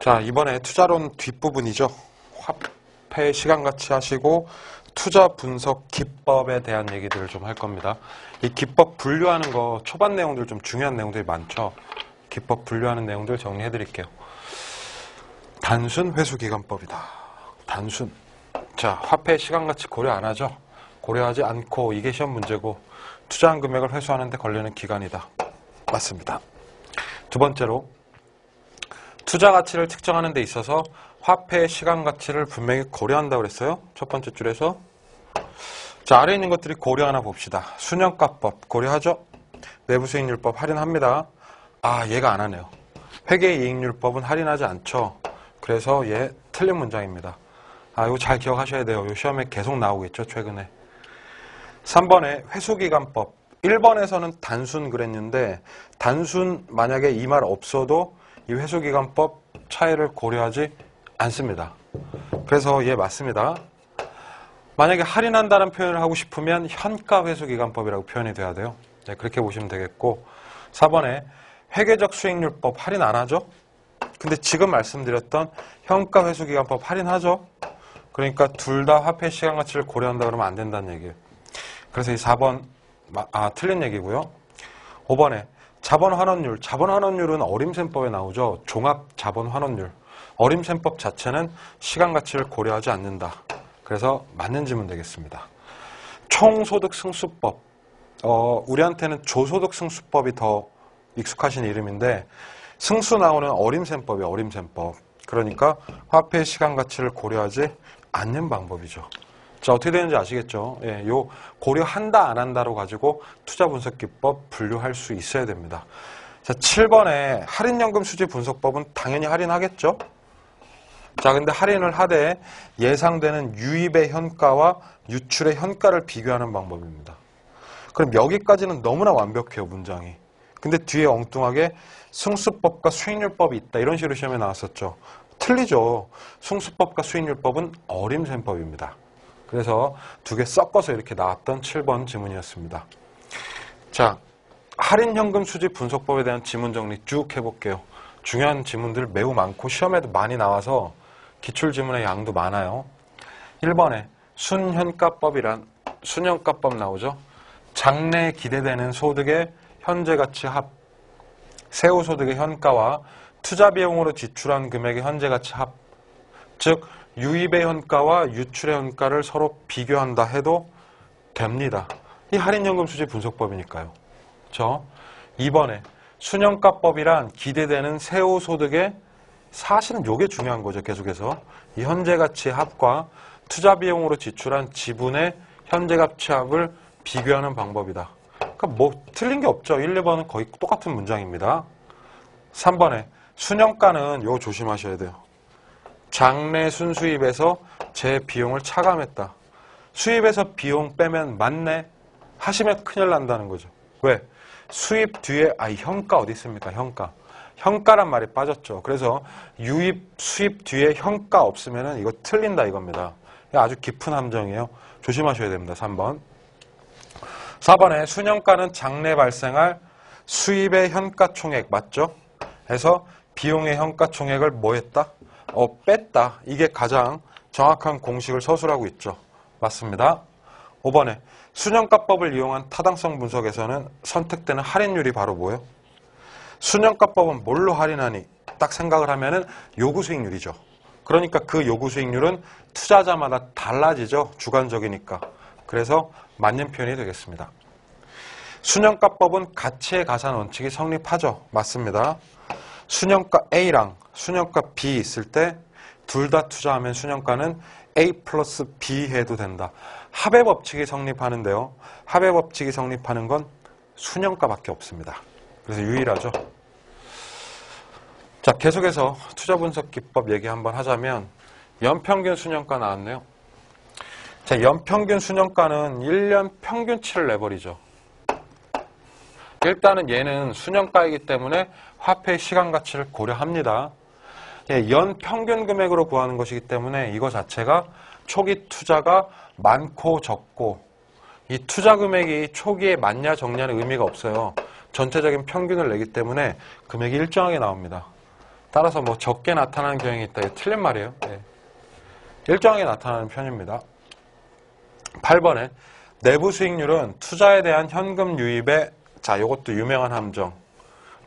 자, 이번에 투자론 뒷부분이죠. 화폐 시간가치 하시고 투자 분석 기법에 대한 얘기들을 좀 할 겁니다. 이 기법 분류하는 거 초반 내용들 좀 중요한 내용들이 많죠. 기법 분류하는 내용들 정리해 드릴게요. 단순 회수기간법이다. 단순. 자, 화폐 시간가치 고려 안 하죠. 고려하지 않고 이게 시험 문제고 투자한 금액을 회수하는데 걸리는 기간이다. 맞습니다. 두 번째로 투자 가치를 측정하는 데 있어서 화폐의 시간 가치를 분명히 고려한다고 그랬어요. 첫 번째 줄에서. 자, 아래에 있는 것들이 고려 하나 봅시다. 순영가법 고려하죠. 내부수익률법 할인합니다. 아, 얘가 안 하네요. 회계이익률법은 할인하지 않죠. 그래서 얘 틀린 문장입니다. 아, 이거 잘 기억하셔야 돼요. 이 시험에 계속 나오고 있죠, 최근에. 3번에 회수기간법. 1번에서는 단순 그랬는데 단순 만약에 이 말 없어도 이 회수기간법 차이를 고려하지 않습니다. 그래서 얘 맞습니다. 만약에 할인한다는 표현을 하고 싶으면 현가 회수기간법이라고 표현이 돼야 돼요. 네, 그렇게 보시면 되겠고 4번에 회계적 수익률법 할인 안 하죠? 근데 지금 말씀드렸던 현가 회수기간법 할인하죠? 그러니까 둘 다 화폐 시간 가치를 고려한다 그러면 안 된다는 얘기예요. 그래서 이 4번 틀린 얘기고요. 5번에 자본환원율. 자본환원율은 어림셈법에 나오죠. 종합자본환원율. 어림셈법 자체는 시간가치를 고려하지 않는다. 그래서 맞는 질문 되겠습니다. 총소득승수법. 우리한테는 조소득승수법이 더 익숙하신 이름인데 승수 나오는 어림셈법이에요. 어림셈법. 그러니까 화폐의 시간가치를 고려하지 않는 방법이죠. 자, 어떻게 되는지 아시겠죠? 예, 요 고려한다 안 한다로 가지고 투자분석기법 분류할 수 있어야 됩니다. 자, 7번에 할인연금 수지 분석법은 당연히 할인하겠죠? 자, 근데 할인을 하되 예상되는 유입의 현가와 유출의 현가를 비교하는 방법입니다. 그럼 여기까지는 너무나 완벽해요, 문장이. 근데 뒤에 엉뚱하게 승수법과 수익률법이 있다. 이런 식으로 시험에 나왔었죠. 틀리죠. 승수법과 수익률법은 어림셈법입니다. 그래서 두 개 섞어서 이렇게 나왔던 7번 지문이었습니다. 자, 할인현금 수지 분석법에 대한 지문 정리 쭉 해볼게요. 중요한 지문들 매우 많고 시험에도 많이 나와서 기출지문의 양도 많아요. 1번에 순현가법이란 순현가법 나오죠. 장래에 기대되는 소득의 현재가치 합, 세후소득의 현가와 투자비용으로 지출한 금액의 현재가치 합, 즉 유입의 현가와 유출의 현가를 서로 비교한다 해도 됩니다. 이 할인연금 수지 분석법이니까요. 그렇죠? 2번에 순현가법이란 기대되는 세후소득의 사실은 이게 중요한 거죠. 계속해서 이 현재가치의 합과 투자비용으로 지출한 지분의 현재가치 합을 비교하는 방법이다. 그러니까 뭐 틀린 게 없죠. 1, 2번은 거의 똑같은 문장입니다. 3번에 순현가는 이거 조심하셔야 돼요. 장래 순수입에서 제 비용을 차감했다. 수입에서 비용 빼면 맞네? 하시면 큰일 난다는 거죠. 왜? 수입 뒤에 현가 어디 있습니까? 현가. 현가란 말이 빠졌죠. 그래서 유입, 수입 뒤에 현가 없으면 이거 틀린다 이겁니다. 아주 깊은 함정이에요. 조심하셔야 됩니다. 3번. 4번에 순현가는 장래 발생할 수입의 현가 총액 맞죠? 해서 비용의 현가 총액을 뭐 했다? 뺐다. 이게 가장 정확한 공식을 서술하고 있죠. 맞습니다. 5번에 순현가법을 이용한 타당성 분석에서는 선택되는 할인율이 바로 뭐예요? 순현가법은 뭘로 할인하니? 딱 생각을 하면은 요구수익률이죠. 그러니까 그 요구수익률은 투자자마다 달라지죠. 주관적이니까. 그래서 맞는 표현이 되겠습니다. 순현가법은 가치의 가산 원칙이 성립하죠. 맞습니다. 순현가 A랑 순현가 B 있을 때 둘 다 투자하면 순현가는 A 플러스 B 해도 된다. 합의 법칙이 성립하는데요. 합의 법칙이 성립하는 건 순현가밖에 없습니다. 그래서 유일하죠. 자, 계속해서 투자분석기법 얘기 한번 하자면 연평균 순현가 나왔네요. 자, 연평균 순현가는 1년 평균치를 내버리죠. 일단은 얘는 순현가이기 때문에 화폐의 시간 가치를 고려합니다. 예, 연 평균 금액으로 구하는 것이기 때문에 이거 자체가 초기 투자가 많고 적고 이 투자 금액이 초기에 많냐 적냐는 의미가 없어요. 전체적인 평균을 내기 때문에 금액이 일정하게 나옵니다. 따라서 뭐 적게 나타나는 경향이 있다. 이게 틀린 말이에요. 예. 일정하게 나타나는 편입니다. 8번에 내부 수익률은 투자에 대한 현금 유입의 자, 이것도 유명한 함정.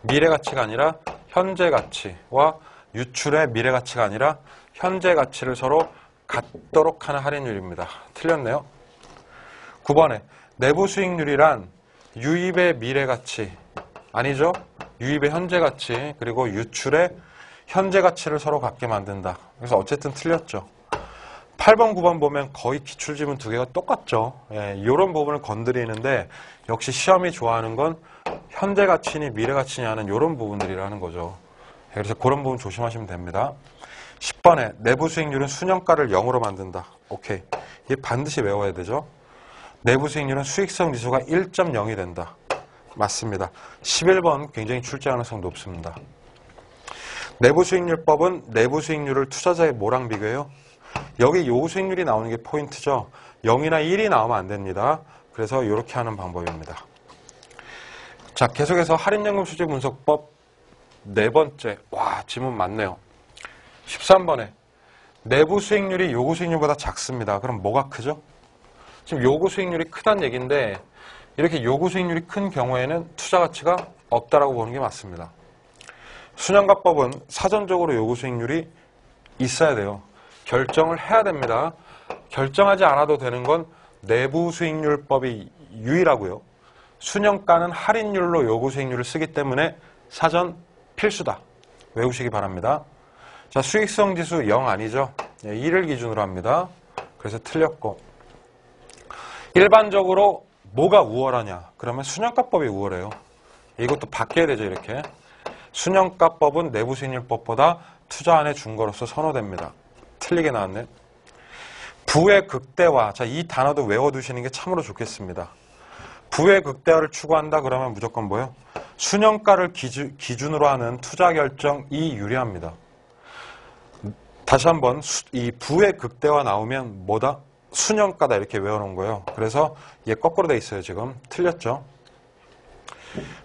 미래 가치가 아니라 현재 가치와 유출의 미래 가치가 아니라 현재 가치를 서로 같도록 하는 할인율입니다. 틀렸네요. 9번에 내부 수익률이란 유입의 미래 가치 아니죠? 유입의 현재 가치 그리고 유출의 현재 가치를 서로 같게 만든다. 그래서 어쨌든 틀렸죠. 8번, 9번 보면 거의 기출지문 두 개가 똑같죠. 예, 이런 부분을 건드리는데 역시 시험이 좋아하는 건 현재 가치니 미래 가치니 하는 이런 부분들이라는 거죠. 예, 그래서 그런 부분 조심하시면 됩니다. 10번에 내부 수익률은 순현가를 0으로 만든다. 오케이. 이게 반드시 외워야 되죠. 내부 수익률은 수익성 지수가 1.0이 된다. 맞습니다. 11번 굉장히 출제 가능성 높습니다. 내부 수익률법은 내부 수익률을 투자자의 뭐랑 비교해요? 여기 요 수익률이 나오는 게 포인트죠. 0이나 1이 나오면 안 됩니다. 그래서 이렇게 하는 방법입니다. 자, 계속해서 할인연금 수지 분석법 네 번째. 와, 지문 많네요. 13번에 내부 수익률이 요구 수익률보다 작습니다. 그럼 뭐가 크죠? 지금 요구 수익률이 크다는 얘기인데 이렇게 요구 수익률이 큰 경우에는 투자 가치가 없다라고 보는 게 맞습니다. 순현가법은 사전적으로 요구 수익률이 있어야 돼요. 결정을 해야 됩니다. 결정하지 않아도 되는 건 내부 수익률법이 유일하고요. 순현가는 할인율로 요구 수익률을 쓰기 때문에 사전 필수다. 외우시기 바랍니다. 자, 수익성 지수 0 아니죠? 1을 기준으로 합니다. 그래서 틀렸고. 일반적으로 뭐가 우월하냐? 그러면 순현가법이 우월해요. 이것도 바뀌어야 되죠, 이렇게. 순현가법은 내부 수익률법보다 투자 안에 준거로서 선호됩니다. 틀리게 나왔네. 부의 극대화. 자, 이 단어도 외워두시는 게 참으로 좋겠습니다. 부의 극대화를 추구한다 그러면 무조건 뭐예요? 순현가를 기준으로 하는 투자 결정이 유리합니다. 다시 한번 이 부의 극대화 나오면 뭐다? 순현가다 이렇게 외워놓은 거예요. 그래서 이게 거꾸로 돼 있어요. 지금 틀렸죠?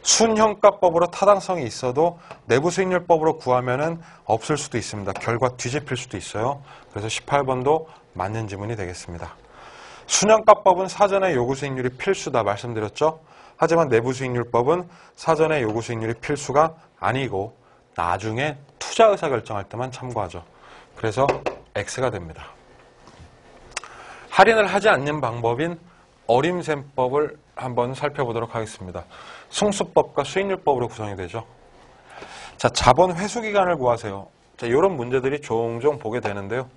순현가법으로 타당성이 있어도 내부 수익률법으로 구하면은 없을 수도 있습니다. 결과 뒤집힐 수도 있어요. 그래서 18번도 맞는 지문이 되겠습니다. 순현가법은 사전에 요구 수익률이 필수다 말씀드렸죠? 하지만 내부 수익률법은 사전에 요구 수익률이 필수가 아니고 나중에 투자 의사 결정할 때만 참고하죠. 그래서 X가 됩니다. 할인을 하지 않는 방법인 어림셈법을 한번 살펴보도록 하겠습니다. 승수법과 수익률법으로 구성이 되죠. 자, 자본 회수 기간을 구하세요. 자, 이런 문제들이 종종 보게 되는데요.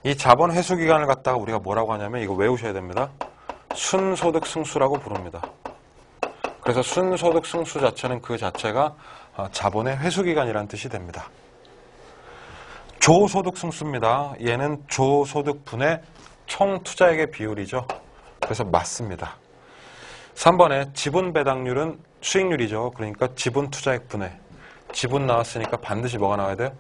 이 자본 회수 기간을 갖다가 우리가 뭐라고 하냐면 이거 외우셔야 됩니다. 순소득 승수라고 부릅니다. 그래서 순소득 승수 자체는 그 자체가 자본의 회수 기간이라는 뜻이 됩니다. 조소득 승수입니다. 얘는 조소득분의 총 투자액의 비율이죠. 그래서 맞습니다. 3번에 지분 배당률은 수익률이죠. 그러니까 지분 투자액 분해. 지분 나왔으니까 반드시 뭐가 나와야 돼요?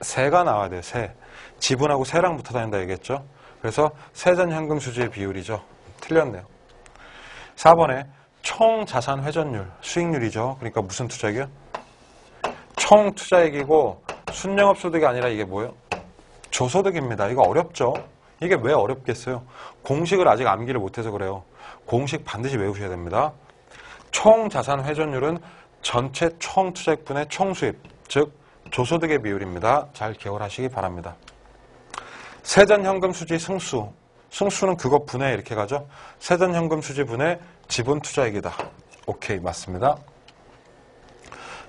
세가 나와야 돼요. 세. 지분하고 세랑 붙어 다닌다 얘기했죠. 그래서 세전 현금 수지의 비율이죠. 틀렸네요. 4번에 총 자산 회전율, 수익률이죠. 그러니까 무슨 투자액이요? 총 투자액이고 순영업 소득이 아니라 이게 뭐예요? 조소득입니다. 이거 어렵죠? 이게 왜 어렵겠어요? 공식을 아직 암기를 못해서 그래요. 공식 반드시 외우셔야 됩니다. 총 자산 회전율은 전체 총 투자액분의 총 수입, 즉 조소득의 비율입니다. 잘 기억을 하시기 바랍니다. 세전 현금 수지 승수. 승수는 그거 분해 이렇게 가죠. 세전 현금 수지 분해 지분 투자액이다. 오케이, 맞습니다.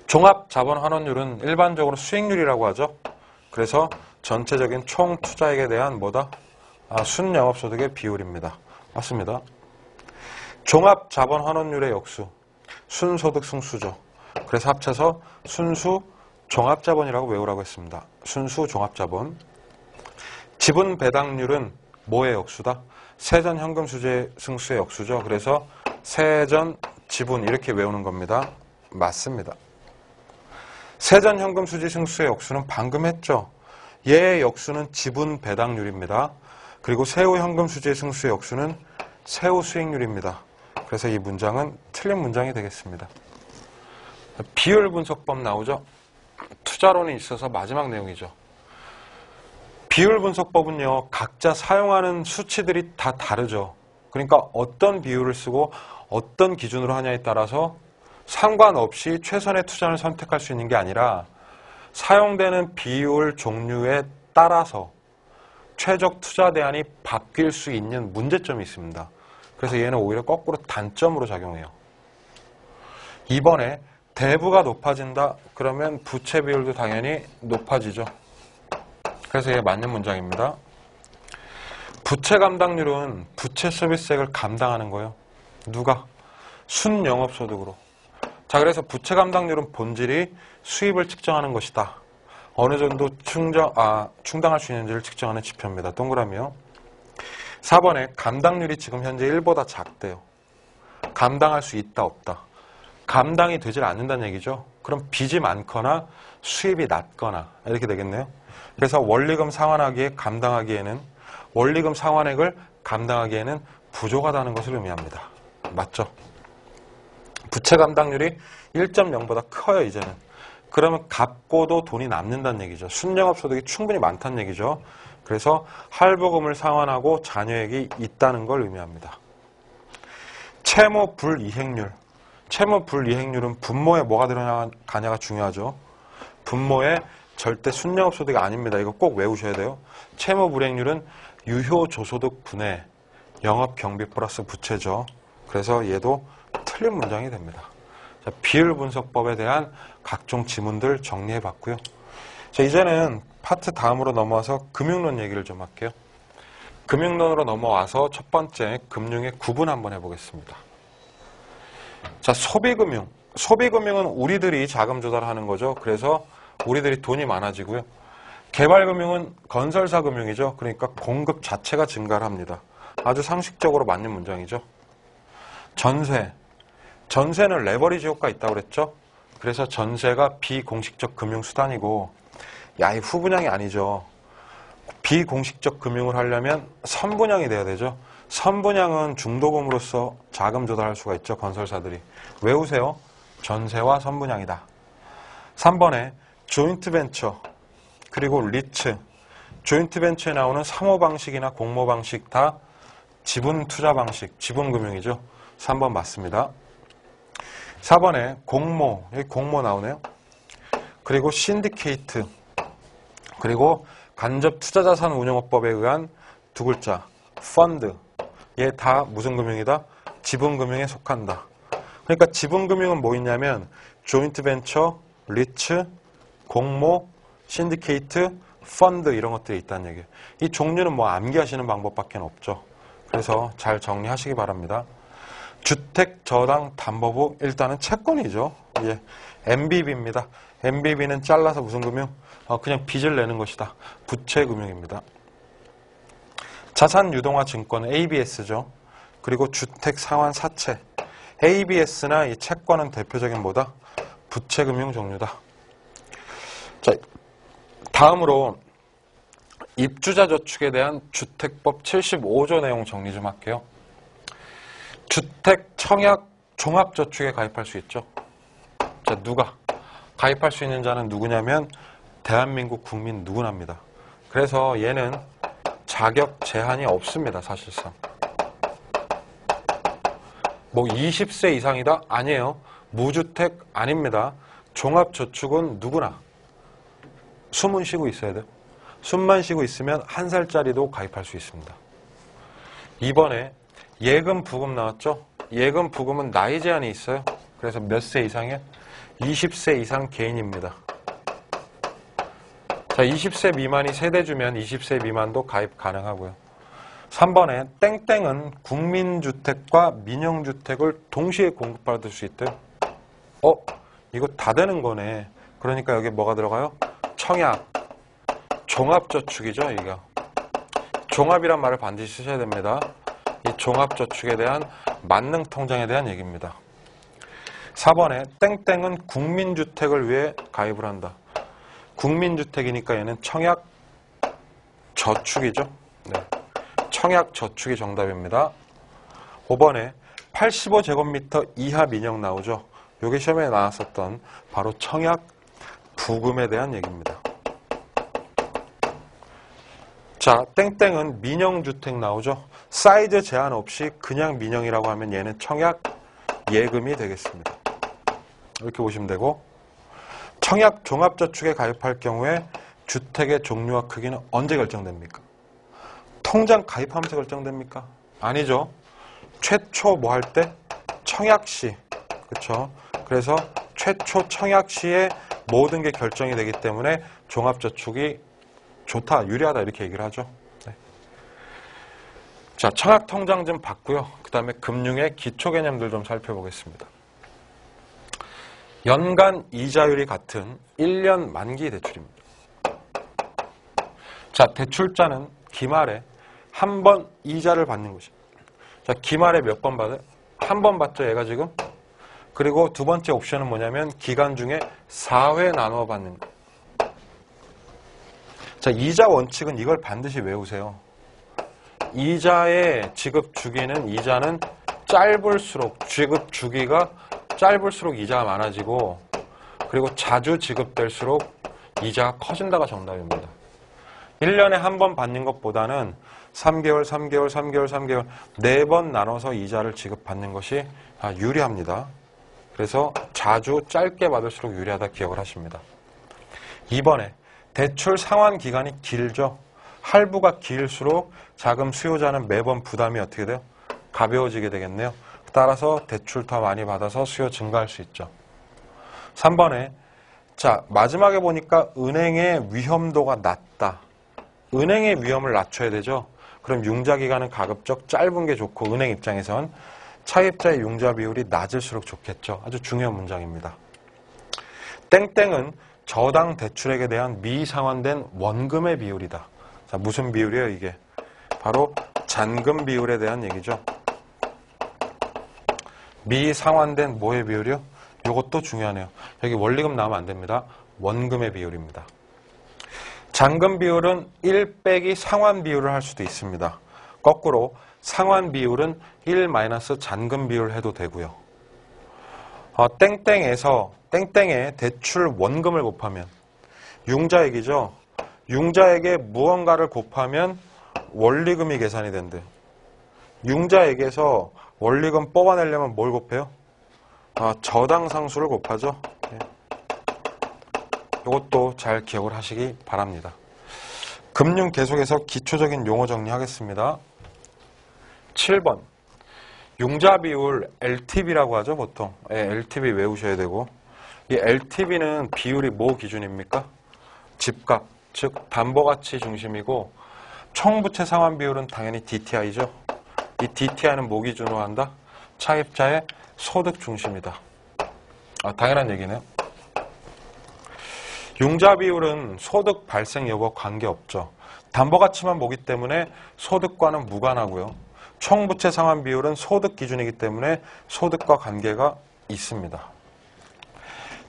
종합 자본 환원율은 일반적으로 수익률이라고 하죠. 그래서 전체적인 총 투자액에 대한 뭐다? 순영업소득의 비율입니다. 맞습니다. 종합 자본 환원율의 역수. 순소득 승수죠. 그래서 합쳐서 순수 종합자본이라고 외우라고 했습니다. 순수 종합자본. 지분 배당률은 뭐의 역수다? 세전 현금 수재 승수의 역수죠. 그래서 세전 지분 이렇게 외우는 겁니다. 맞습니다. 세전 현금 수지 승수의 역수는 방금 했죠. 얘의 역수는 지분 배당률입니다. 그리고 세후 현금 수지 승수의 역수는 세후 수익률입니다. 그래서 이 문장은 틀린 문장이 되겠습니다. 비율 분석법 나오죠. 투자론이 있어서 마지막 내용이죠. 비율 분석법은요, 각자 사용하는 수치들이 다 다르죠. 그러니까 어떤 비율을 쓰고 어떤 기준으로 하냐에 따라서 상관없이 최선의 투자를 선택할 수 있는 게 아니라 사용되는 비율 종류에 따라서 최적 투자 대안이 바뀔 수 있는 문제점이 있습니다. 그래서 얘는 오히려 거꾸로 단점으로 작용해요. 이번에 대부가 높아진다 그러면 부채 비율도 당연히 높아지죠. 그래서 얘 맞는 문장입니다. 부채 감당률은 부채 서비스액을 감당하는 거예요. 누가? 순영업소득으로. 자, 그래서 부채 감당률은 본질이 수입을 측정하는 것이다. 어느 정도 충당할 수 있는지를 측정하는 지표입니다. 동그라미요. 4번에 감당률이 지금 현재 1보다 작대요. 감당할 수 있다 없다. 감당이 되질 않는다는 얘기죠. 그럼 빚이 많거나 수입이 낮거나 이렇게 되겠네요. 그래서 원리금 상환하기에 감당하기에는 원리금 상환액을 감당하기에는 부족하다는 것을 의미합니다. 맞죠? 부채 감당률이 1.0보다 커요, 이제는. 그러면 갚고도 돈이 남는다는 얘기죠. 순영업소득이 충분히 많다는 얘기죠. 그래서 할부금을 상환하고 잔여액이 있다는 걸 의미합니다. 채무 불이행률. 채무 불이행률은 분모에 뭐가 들어가냐가 중요하죠. 분모에 절대 순영업소득이 아닙니다. 이거 꼭 외우셔야 돼요. 채무 불이행률은 유효조소득 분의 영업경비 플러스 부채죠. 그래서 얘도 틀린 문장이 됩니다. 자, 비율 분석법에 대한 각종 지문들 정리해 봤고요. 자, 이제는 파트 다음으로 넘어와서 금융론 얘기를 좀 할게요. 금융론으로 넘어와서 첫 번째 금융의 구분 한번 해보겠습니다. 자, 소비금융. 소비금융은 우리들이 자금 조달하는 거죠. 그래서 우리들이 돈이 많아지고요. 개발금융은 건설사 금융이죠. 그러니까 공급 자체가 증가를 합니다. 아주 상식적으로 맞는 문장이죠. 전세. 전세는 레버리지 효과가 있다고 그랬죠. 그래서 전세가 비공식적 금융수단이고, 야, 이 후분양이 아니죠. 비공식적 금융을 하려면 선분양이 돼야 되죠. 선분양은 중도금으로서 자금 조달할 수가 있죠. 건설사들이. 외우세요. 전세와 선분양이다. 3번에 조인트 벤처 그리고 리츠. 조인트 벤처에 나오는 사모 방식이나 공모 방식 다 지분 투자 방식, 지분금융이죠. 3번 맞습니다. 4번에 공모, 여기 공모 나오네요. 그리고 신디케이트, 그리고 간접 투자자산 운용업법에 의한 두 글자, 펀드. 얘 다 무슨 금융이다? 지분금융에 속한다. 그러니까 지분금융은 뭐 있냐면 조인트 벤처, 리츠, 공모, 신디케이트, 펀드 이런 것들이 있다는 얘기예요. 이 종류는 뭐 암기하시는 방법밖에 없죠. 그래서 잘 정리하시기 바랍니다. 주택저당담보부 일단은 채권이죠. 예, MBB입니다. MBB는 잘라서 무슨 금융? 그냥 빚을 내는 것이다. 부채금융입니다. 자산유동화 증권은 ABS죠. 그리고 주택상환사채. ABS나 이 채권은 대표적인 뭐다? 부채금융 종류다. 자, 다음으로 입주자 저축에 대한 주택법 75조 내용 정리 좀 할게요. 주택 청약 종합저축에 가입할 수 있죠. 자, 누가? 가입할 수 있는 자는 누구냐면 대한민국 국민 누구나입니다. 그래서 얘는 자격 제한이 없습니다. 사실상. 뭐 20세 이상이다? 아니에요. 무주택 아닙니다. 종합저축은 누구나 숨은 쉬고 있어야 돼요. 숨만 쉬고 있으면 1살짜리도 가입할 수 있습니다. 이번에 예금 부금 나왔죠? 예금 부금은 나이 제한이 있어요. 그래서 몇 세 이상이에요? 20세 이상 개인입니다. 자, 20세 미만이 세대주면 20세 미만도 가입 가능하고요. 3번에 땡땡은 국민주택과 민영주택을 동시에 공급받을 수 있대요. 이거 다 되는 거네. 그러니까 여기 뭐가 들어가요? 청약, 종합저축이죠, 이거. 종합이란 말을 반드시 쓰셔야 됩니다. 이 종합저축에 대한 만능통장에 대한 얘기입니다. 4번에 땡땡은 국민주택을 위해 가입을 한다. 국민주택이니까 얘는 청약저축이죠. 네. 청약저축이 정답입니다. 5번에 85제곱미터 이하 민영 나오죠. 요게 시험에 나왔었던 바로 부금에 대한 얘기입니다. 자, 땡땡은 민영주택 나오죠. 사이즈 제한 없이 그냥 민영이라고 하면 얘는 청약 예금이 되겠습니다. 이렇게 보시면 되고, 청약 종합저축에 가입할 경우에 주택의 종류와 크기는 언제 결정됩니까? 통장 가입하면서 결정됩니까? 아니죠. 최초 뭐 할 때? 청약 시. 그렇죠? 그래서 최초 청약 시에 모든 게 결정이 되기 때문에 종합저축이 좋다, 유리하다 이렇게 얘기를 하죠. 네. 자, 청약통장 좀 봤고요. 그 다음에 금융의 기초 개념들 좀 살펴보겠습니다. 연간 이자율이 같은 1년 만기 대출입니다. 자, 대출자는 기말에 한 번 이자를 받는 것입니다. 자, 기말에 몇 번 받아요? 한 번 받죠, 얘가 지금. 그리고 두 번째 옵션은 뭐냐면 기간 중에 4회 나누어 받는 거. 자, 이자 원칙은 이걸 반드시 외우세요. 이자의 지급 주기는 이자는 짧을수록 지급 주기가 짧을수록 이자가 많아지고 그리고 자주 지급될수록 이자가 커진다가 정답입니다. 1년에 한 번 받는 것보다는 3개월, 3개월, 3개월, 3개월 4번 나눠서 이자를 지급받는 것이 유리합니다. 그래서 자주 짧게 받을수록 유리하다 기억을 하십니다. 2번에 대출 상환 기간이 길죠. 할부가 길수록 자금 수요자는 매번 부담이 어떻게 돼요? 가벼워지게 되겠네요. 따라서 대출 더 많이 받아서 수요 증가할 수 있죠. 3번에 자, 마지막에 보니까 은행의 위험도가 낮다. 은행의 위험을 낮춰야 되죠. 그럼 융자 기간은 가급적 짧은 게 좋고 은행 입장에선 차입자의 융자 비율이 낮을수록 좋겠죠. 아주 중요한 문장입니다. 땡땡은 저당 대출액에 대한 미상환된 원금의 비율이다. 자, 무슨 비율이에요, 이게? 바로 잔금 비율에 대한 얘기죠. 미상환된 뭐의 비율이요? 이것도 중요하네요. 여기 원리금 나오면 안 됩니다. 원금의 비율입니다. 잔금 비율은 1 빼기 상환 비율을 할 수도 있습니다. 거꾸로 상환 비율은 1 마이너스 잔금 비율을 해도 되고요. 땡땡의 대출 원금을 곱하면 융자액이죠. 융자액에 무언가를 곱하면 원리금이 계산이 된대요. 융자액에서 원리금 뽑아내려면 뭘 곱해요? 저당 상수를 곱하죠. 이것도 잘 기억을 하시기 바랍니다. 금융 계속해서 기초적인 용어 정리하겠습니다. 7번 융자 비율 LTV라고 하죠, 보통. LTV 외우셔야 되고, 이 LTV는 비율이 뭐 기준입니까? 집값, 즉 담보가치 중심이고 총부채 상환 비율은 당연히 DTI죠. 이 DTI는 뭐 기준으로 한다? 차입자의 소득 중심이다. 당연한 얘기네요. 융자 비율은 소득 발생 여부와 관계없죠. 담보가치만 보기 때문에 소득과는 무관하고요. 총부채 상환 비율은 소득 기준이기 때문에 소득과 관계가 있습니다.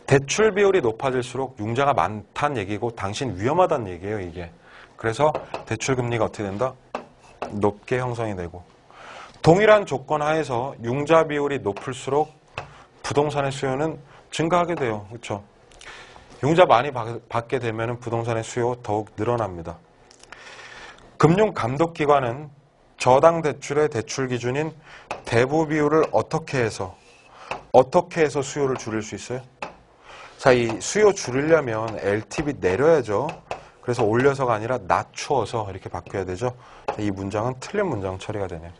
대출 비율이 높아질수록 융자가 많다는 얘기고 당신 위험하다는 얘기예요, 이게. 그래서 대출 금리가 어떻게 된다? 높게 형성이 되고, 동일한 조건 하에서 융자 비율이 높을수록 부동산의 수요는 증가하게 돼요. 그렇죠? 융자 많이 받게 되면 부동산의 수요 더욱 늘어납니다. 금융감독기관은 저당 대출의 대출 기준인 대부 비율을 어떻게 해서 수요를 줄일 수 있어요? 자, 이 수요 줄이려면 LTV 내려야죠. 그래서 올려서가 아니라 낮추어서 이렇게 바뀌어야 되죠. 이 문장은 틀린 문장 처리가 되네요.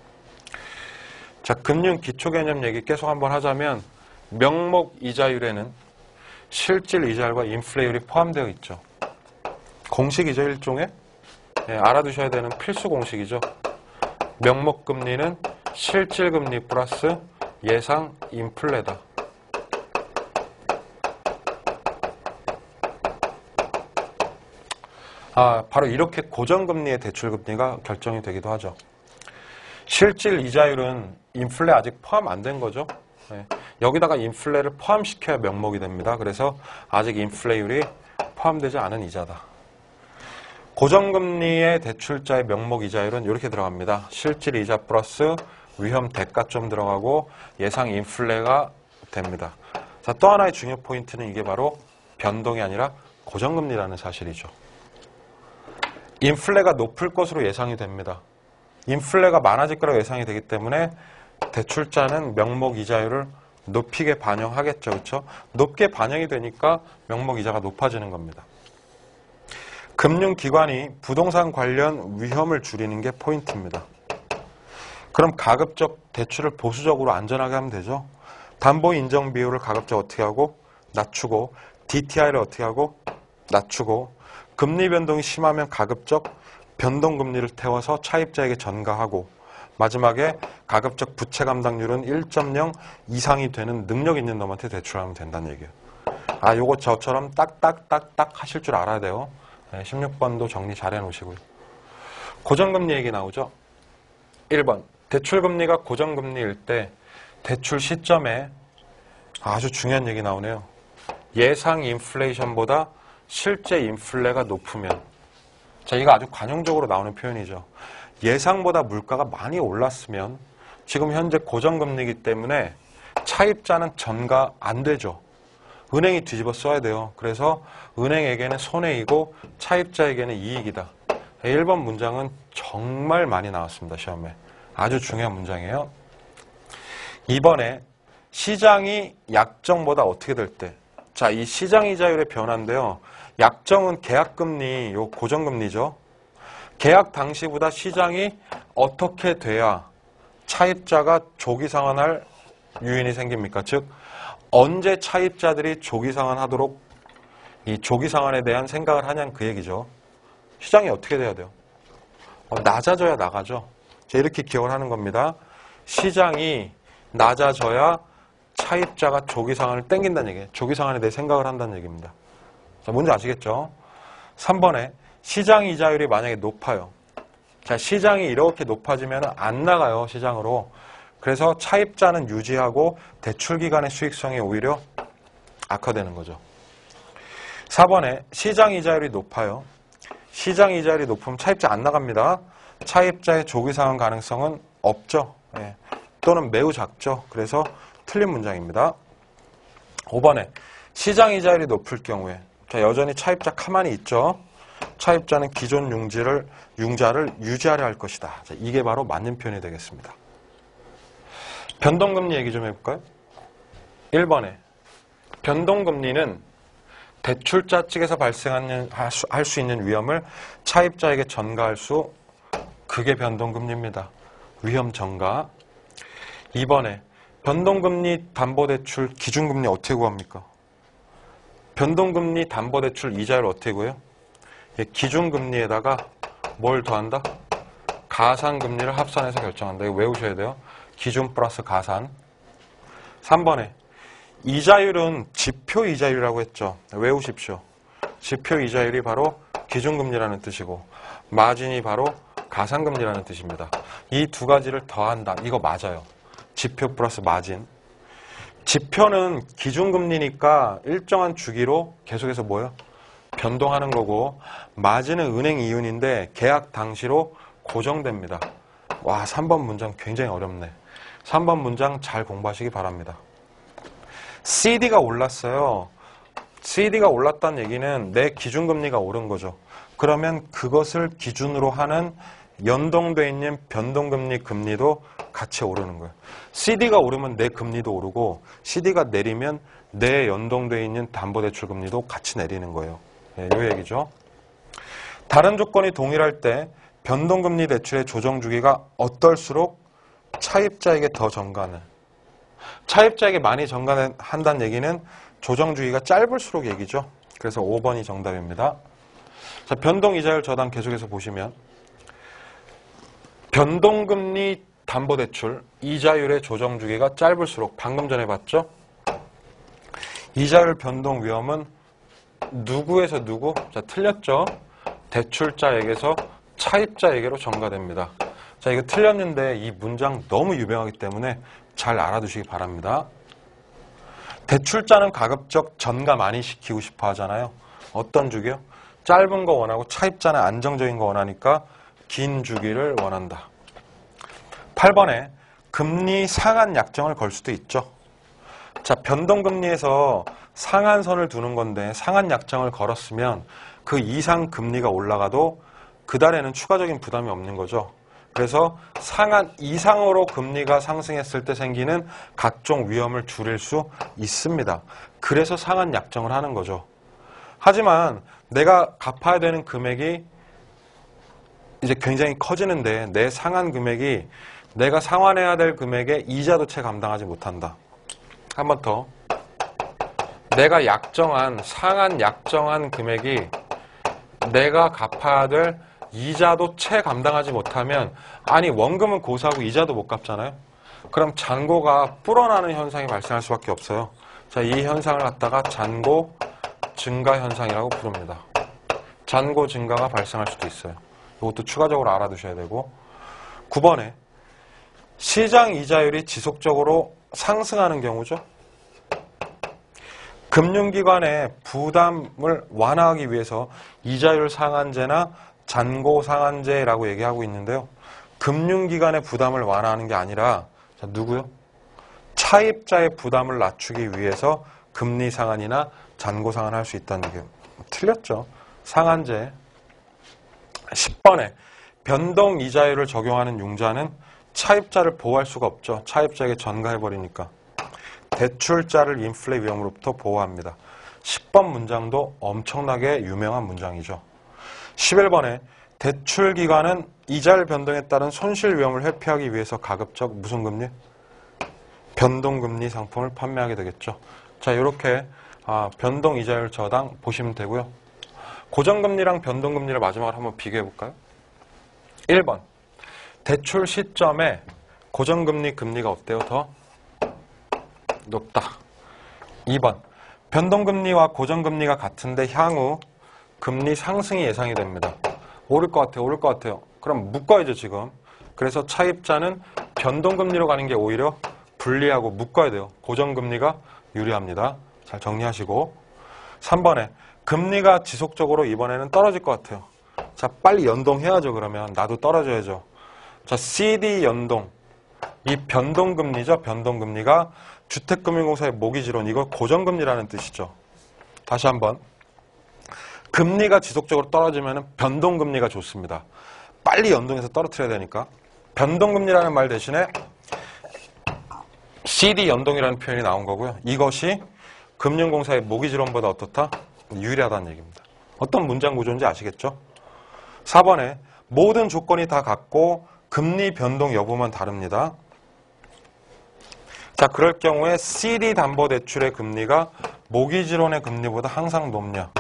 자, 금융 기초 개념 얘기 계속 한번 하자면 명목 이자율에는 실질 이자율과 인플레이율이 포함되어 있죠. 공식이죠, 일종의. 알아두셔야 되는 필수 공식이죠. 명목 금리는 실질 금리 플러스 예상 인플레다. 바로 이렇게 고정금리의 대출금리가 결정이 되기도 하죠. 실질 이자율은 인플레 아직 포함 안 된 거죠. 여기다가 인플레를 포함시켜야 명목이 됩니다. 그래서 아직 인플레율이 포함되지 않은 이자다. 고정금리의 대출자의 명목 이자율은 이렇게 들어갑니다. 실질 이자 플러스 위험 대가점 들어가고 예상 인플레가 됩니다. 자, 또 하나의 중요 포인트는 이게 바로 변동이 아니라 고정금리라는 사실이죠. 인플레가 높을 것으로 예상이 됩니다. 인플레가 많아질 거라고 예상이 되기 때문에 대출자는 명목 이자율을 높이게 반영하겠죠. 그렇죠? 높게 반영이 되니까 명목 이자가 높아지는 겁니다. 금융기관이 부동산 관련 위험을 줄이는 게 포인트입니다. 그럼 가급적 대출을 보수적으로 안전하게 하면 되죠. 담보 인정 비율을 가급적 어떻게 하고 낮추고 DTI를 어떻게 하고 낮추고 금리 변동이 심하면 가급적 변동금리를 태워서 차입자에게 전가하고 마지막에 가급적 부채 감당률은 1.0 이상이 되는 능력 있는 놈한테 대출하면 된다는 얘기예요. 아, 요거 저처럼 딱딱딱딱 하실 줄 알아야 돼요. 16번도 정리 잘 해놓으시고요. 고정금리 얘기 나오죠. 1번 대출금리가 고정금리일 때 대출 시점에 아주 중요한 얘기 나오네요. 예상 인플레이션보다 실제 인플레가 높으면, 자, 이거 아주 관용적으로 나오는 표현이죠. 예상보다 물가가 많이 올랐으면 지금 현재 고정금리이기 때문에 차입자는 전가 안 되죠. 은행이 뒤집어 써야 돼요. 그래서 은행에게는 손해이고 차입자에게는 이익이다. 1번 문장은 정말 많이 나왔습니다. 시험에. 아주 중요한 문장이에요. 2번에 시장이 약정보다 어떻게 될 때, 자, 이 시장 이자율의 변화인데요. 약정은 계약금리, 요 고정금리죠. 계약 당시보다 시장이 어떻게 돼야 차입자가 조기상환할 유인이 생깁니까? 즉, 언제 차입자들이 조기상환하도록 이 조기상환에 대한 생각을 하냐는 그 얘기죠. 시장이 어떻게 돼야 돼요? 낮아져야 나가죠. 자, 이렇게 기억을 하는 겁니다. 시장이 낮아져야 차입자가 조기상환을 땡긴다는 얘기예요. 조기상환에 대해 생각을 한다는 얘기입니다. 자, 뭔지 아시겠죠? 3번에 시장 이자율이 만약에 높아요. 자, 시장이 이렇게 높아지면 안 나가요, 시장으로. 그래서 차입자는 유지하고 대출기관의 수익성이 오히려 악화되는 거죠. 4번에 시장 이자율이 높아요. 시장 이자율이 높으면 차입자 안 나갑니다. 차입자의 조기상환 가능성은 없죠. 예. 또는 매우 작죠. 그래서 틀린 문장입니다. 5번에 시장 이자율이 높을 경우에, 자, 여전히 차입자 가만히 있죠. 차입자는 기존 융자를 유지하려 할 것이다. 자, 이게 바로 맞는 표현이 되겠습니다. 변동금리 얘기 좀 해볼까요? 1번에 변동금리는 대출자 측에서 발생하는 할 수 있는 위험을 차입자에게 전가할 수, 그게 변동금리입니다. 위험 전가. 2번에 변동금리 담보대출 기준금리 어떻게 구합니까? 변동금리 담보대출 이자율 어떻게 구해요? 기준금리에다가 뭘 더한다? 가산금리를 합산해서 결정한다. 이거 외우셔야 돼요. 기준 플러스 가산. 3번에 이자율은 지표 이자율이라고 했죠. 외우십시오. 지표 이자율이 바로 기준금리라는 뜻이고 마진이 바로 가산금리라는 뜻입니다. 이 두 가지를 더한다. 이거 맞아요. 지표 플러스 마진. 지표는 기준금리니까 일정한 주기로 계속해서 뭐예요? 변동하는 거고 마진은 은행 이윤인데 계약 당시로 고정됩니다. 와, 3번 문장 굉장히 어렵네. 3번 문장 잘 공부하시기 바랍니다. CD가 올랐어요. CD가 올랐다는 얘기는 내 기준금리가 오른 거죠. 그러면 그것을 기준으로 하는 연동되어 있는 변동금리 금리도 같이 오르는 거예요. CD가 오르면 내 금리도 오르고 CD가 내리면 내 연동되어 있는 담보대출 금리도 같이 내리는 거예요. 네, 이 얘기죠. 다른 조건이 동일할 때 변동금리 대출의 조정 주기가 어떨수록 차입자에게 더 전가는, 차입자에게 많이 전가한다는 얘기는 조정 주기가 짧을수록 얘기죠. 그래서 5번이 정답입니다. 자, 변동이자율 저당 계속해서 보시면 변동금리 담보대출 이자율의 조정 주기가 짧을수록, 방금 전에 봤죠? 이자율 변동 위험은 누구에서 누구? 자, 틀렸죠? 대출자에게서 차입자에게로 전가됩니다. 자, 이거 틀렸는데 이 문장 너무 유명하기 때문에 잘 알아두시기 바랍니다. 대출자는 가급적 전가 많이 시키고 싶어 하잖아요. 어떤 주기요? 짧은 거 원하고 차입자는 안정적인 거 원하니까 긴 주기를 원한다. 8번에 금리 상한 약정을 걸 수도 있죠. 자, 변동금리에서 상한선을 두는 건데 상한 약정을 걸었으면 그 이상 금리가 올라가도 그달에는 추가적인 부담이 없는 거죠. 그래서 상한 이상으로 금리가 상승했을 때 생기는 각종 위험을 줄일 수 있습니다. 그래서 상한 약정을 하는 거죠. 하지만 내가 갚아야 되는 금액이 이제 굉장히 커지는데 내 상한 금액이 내가 상환해야 될 금액의 이자도 채 감당하지 못한다. 한 번 더. 내가 상한 약정한 금액이 내가 갚아야 될 이자도 채 감당하지 못하면 아니 원금은 고사하고 이자도 못 갚잖아요. 그럼 잔고가 불어나는 현상이 발생할 수밖에 없어요. 자, 이 현상을 갖다가 잔고 증가 현상이라고 부릅니다. 잔고 증가가 발생할 수도 있어요. 이것도 추가적으로 알아두셔야 되고 9번에 시장 이자율이 지속적으로 상승하는 경우죠. 금융기관의 부담을 완화하기 위해서 이자율 상한제나 잔고 상한제라고 얘기하고 있는데요. 금융기관의 부담을 완화하는 게 아니라 자, 누구요? 차입자의 부담을 낮추기 위해서 금리 상한이나 잔고 상한할 수 있다는 얘기예요. 틀렸죠. 상한제. 10번에 변동 이자율을 적용하는 융자는 차입자를 보호할 수가 없죠. 차입자에게 전가해버리니까. 대출자를 인플레 위험으로부터 보호합니다. 10번 문장도 엄청나게 유명한 문장이죠. 11번에 대출기관은 이자율 변동에 따른 손실 위험을 회피하기 위해서 가급적 무슨 금리? 변동금리 상품을 판매하게 되겠죠. 자, 이렇게 변동 이자율 저당 보시면 되고요. 고정금리랑 변동금리를 마지막으로 한번 비교해 볼까요? 1번 대출 시점에 고정금리 금리가 어때요? 더 높다. 2번 변동금리와 고정금리가 같은데 향후 금리 상승이 예상이 됩니다. 오를 것 같아요. 오를 것 같아요. 그럼 묶어야죠 지금. 그래서 차입자는 변동금리로 가는 게 오히려 불리하고 묶어야 돼요. 고정금리가 유리합니다. 잘 정리하시고 3번에 금리가 지속적으로 이번에는 떨어질 것 같아요. 자, 빨리 연동해야죠. 그러면 나도 떨어져야죠. 자, CD 연동. 이 변동금리죠. 변동금리가 주택금융공사의 모기지론, 이거 고정금리라는 뜻이죠. 다시 한번. 금리가 지속적으로 떨어지면 변동금리가 좋습니다. 빨리 연동해서 떨어뜨려야 되니까. 변동금리라는 말 대신에 CD 연동이라는 표현이 나온 거고요. 이것이 금융공사의 모기지론보다 어떻다? 유리하다는 얘기입니다. 어떤 문장 구조인지 아시겠죠? 4번에 모든 조건이 다 같고 금리 변동 여부만 다릅니다. 자, 그럴 경우에 CD 담보대출의 금리가 모기지론의 금리보다 항상 높냐?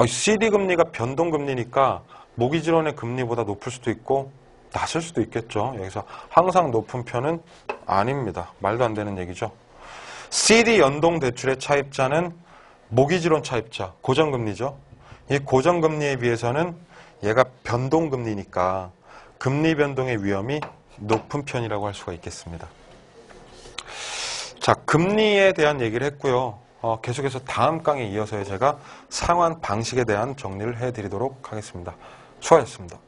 CD 금리가 변동금리니까 모기지론의 금리보다 높을 수도 있고 낮을 수도 있겠죠. 여기서 항상 높은 편은 아닙니다. 말도 안 되는 얘기죠. CD 연동 대출의 차입자는 모기지론 차입자, 고정금리죠. 이 고정금리에 비해서는 얘가 변동금리니까 금리 변동의 위험이 높은 편이라고 할 수가 있겠습니다. 자, 금리에 대한 얘기를 했고요. 계속해서 다음 강의에 이어서 제가 상환 방식에 대한 정리를 해드리도록 하겠습니다. 수고하셨습니다.